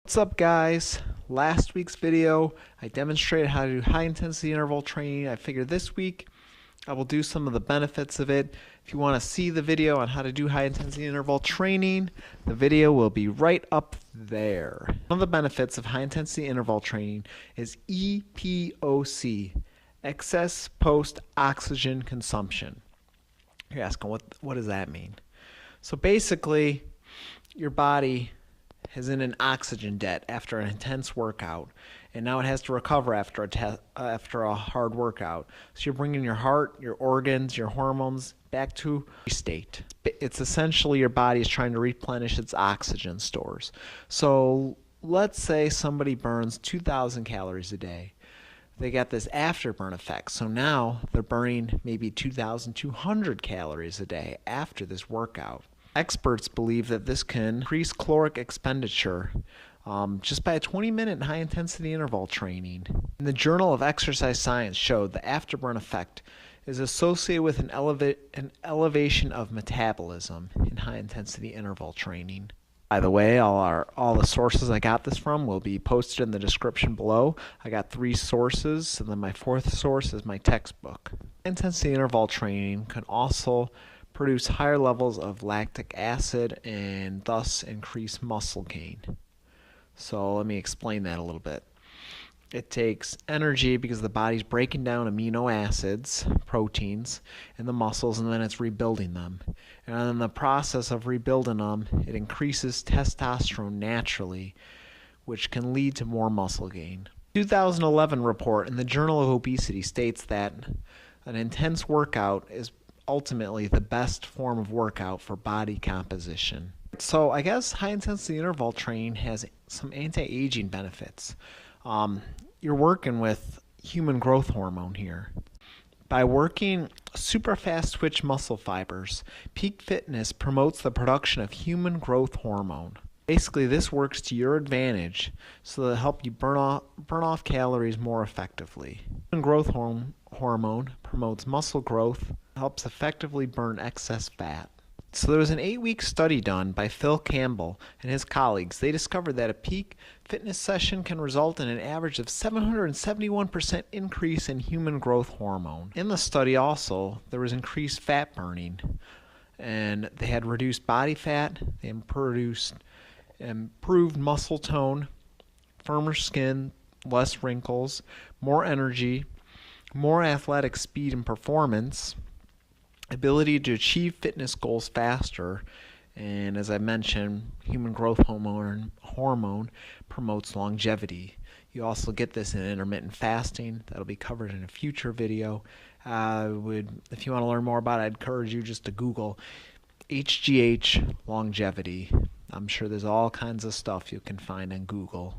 What's up, guys? Last week's video I demonstrated how to do high intensity interval training. I figured this week I will do some of the benefits of it. If you want to see the video on how to do high intensity interval training, the video will be right up there. One of the benefits of high intensity interval training is EPOC, excess post oxygen consumption. You're asking, what does that mean? So basically, your body is in an oxygen debt after an intense workout, and now it has to recover after a hard workout. So you're bringing your heart, your organs, your hormones back to state. It's essentially your body is trying to replenish its oxygen stores. So let's say somebody burns 2,000 calories a day. They got this afterburn effect. So now they're burning maybe 2,200 calories a day after this workout. Experts believe that this can increase caloric expenditure just by a 20-minute high-intensity interval training. In the Journal of Exercise Science showed the afterburn effect is associated with an elevation of metabolism in high-intensity interval training. By the way, all the sources I got this from will be posted in the description below. I got 3 sources, and then my 4th source is my textbook. High-intensity interval training can also produce higher levels of lactic acid and thus increase muscle gain. So let me explain that a little bit. It takes energy because the body's breaking down amino acids, proteins, in the muscles, and then it's rebuilding them. And in the process of rebuilding them, it increases testosterone naturally, which can lead to more muscle gain. A 2011 report in the Journal of Obesity states that an intense workout is ultimately the best form of workout for body composition. So I guess high intensity interval training has some anti-aging benefits. You're working with human growth hormone here. By working super fast twitch muscle fibers, Peak Fitness promotes the production of human growth hormone. Basically, this works to your advantage so that it'll help you burn off calories more effectively. Human growth hormone promotes muscle growth, helps effectively burn excess fat. So there was an 8-week study done by Phil Campbell and his colleagues. They discovered that a peak fitness session can result in an average of 771% increase in human growth hormone. In the study also, there was increased fat burning, and they had reduced body fat, they improved muscle tone, firmer skin, less wrinkles, more energy, more athletic speed and performance, ability to achieve fitness goals faster, and as I mentioned, human growth hormone promotes longevity. You also get this in intermittent fasting. That'll be covered in a future video. If you want to learn more about it, I'd encourage you just to Google HGH longevity. I'm sure there's all kinds of stuff you can find on Google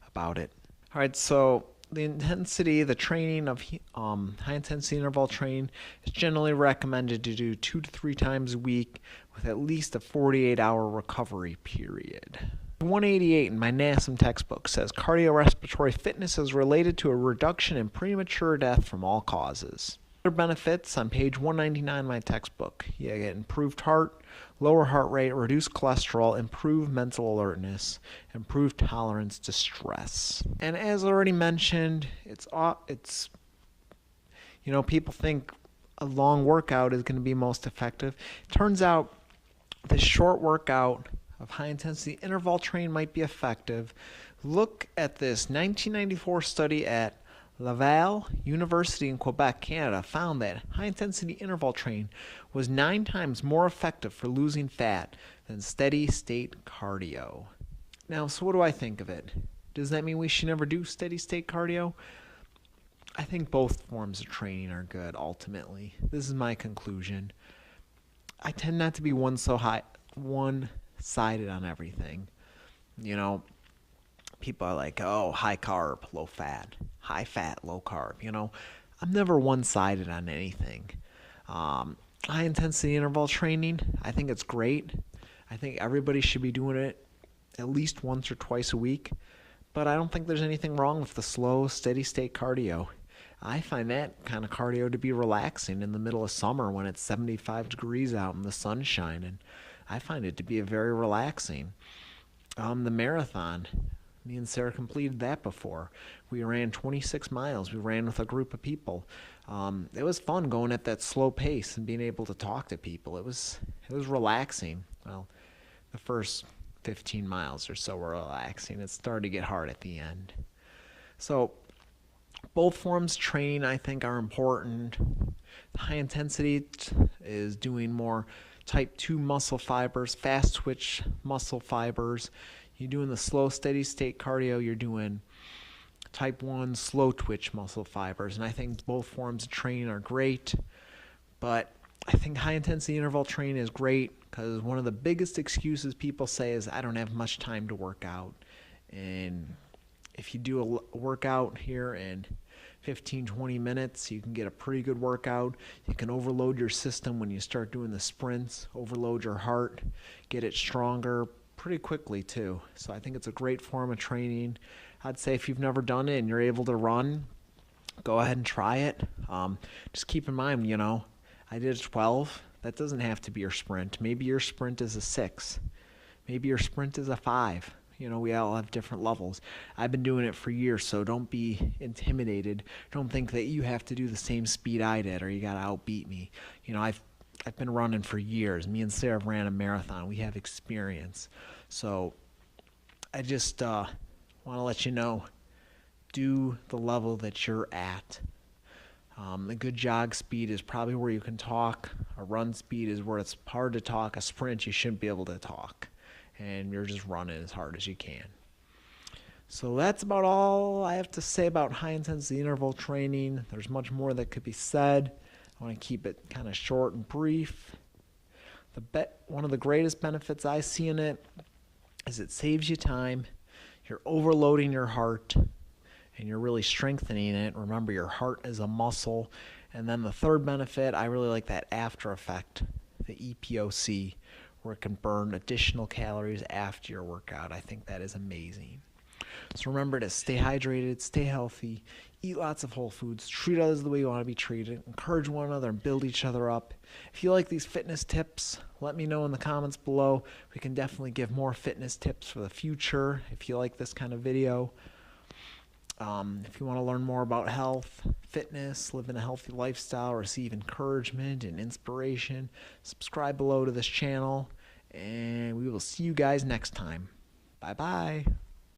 about it. All right, so the training of high intensity interval training is generally recommended to do 2 to 3 times a week with at least a 48-hour recovery period. 188 in my NASM textbook says cardiorespiratory fitness is related to a reduction in premature death from all causes. Other benefits on page 199 in my textbook. You get improved heart, lower heart rate, reduced cholesterol, improved mental alertness, improved tolerance to stress. And as already mentioned, people think a long workout is going to be most effective. It turns out this short workout of high intensity interval training might be effective. Look at this 1994 study at Laval University in Quebec, Canada, found that high-intensity interval training was 9 times more effective for losing fat than steady-state cardio. Now, so what do I think of it? Does that mean we should never do steady-state cardio? I think both forms of training are good, ultimately. This is my conclusion. I tend not to be one-sided on everything. People are like, oh, high carb, low fat, high fat, low carb. I'm never one-sided on anything. High intensity interval training, I think it's great. I think everybody should be doing it at least once or twice a week. But I don't think there's anything wrong with the slow, steady state cardio. I find that kind of cardio to be relaxing in the middle of summer when it's 75 degrees out and the sun's shining. I find it to be very relaxing. The marathon, Me and Sarah completed that before. We ran 26 miles. We ran with a group of people. It was fun going at that slow pace and being able to talk to people. It was relaxing. Well, the first 15 miles or so were relaxing. It started to get hard at the end. So both forms of training, I think, are important. High intensity is doing more type 2 muscle fibers, fast twitch muscle fibers. You're doing the slow, steady state cardio. You're doing type 1 slow twitch muscle fibers. And I think both forms of training are great. But I think high intensity interval training is great because one of the biggest excuses people say is, I don't have much time to work out. And if you do a workout here in 15-20 minutes, you can get a pretty good workout. You can overload your system when you start doing the sprints, overload your heart, get it stronger pretty quickly too. So I think it's a great form of training. I'd say if you've never done it and you're able to run, go ahead and try it. Just keep in mind, I did a 12. That doesn't have to be your sprint. Maybe your sprint is a 6. Maybe your sprint is a 5. We all have different levels. I've been doing it for years, so don't be intimidated. Don't think that you have to do the same speed I did or you got to outbeat me. I've been running for years. Me and Sarah ran a marathon. We have experience. So I just want to let you know, do the level that you're at. A good jog speed is probably where you can talk. A run speed is where it's hard to talk. A sprint, you shouldn't be able to talk. And you're just running as hard as you can. So that's about all I have to say about high-intensity interval training. There's much more that could be said. I want to keep it kind of short and brief. One of the greatest benefits I see in it is it saves you time. You're overloading your heart, and you're really strengthening it. Remember, your heart is a muscle. And then the third benefit, I really like that after effect, the EPOC, where it can burn additional calories after your workout. I think that is amazing. So remember to stay hydrated, stay healthy, eat lots of whole foods, treat others the way you want to be treated, encourage one another and build each other up. If you like these fitness tips, let me know in the comments below. We can definitely give more fitness tips for the future if you like this kind of video. If you want to learn more about health, fitness, living a healthy lifestyle, receive encouragement and inspiration, subscribe below to this channel, and we will see you guys next time. Bye-bye.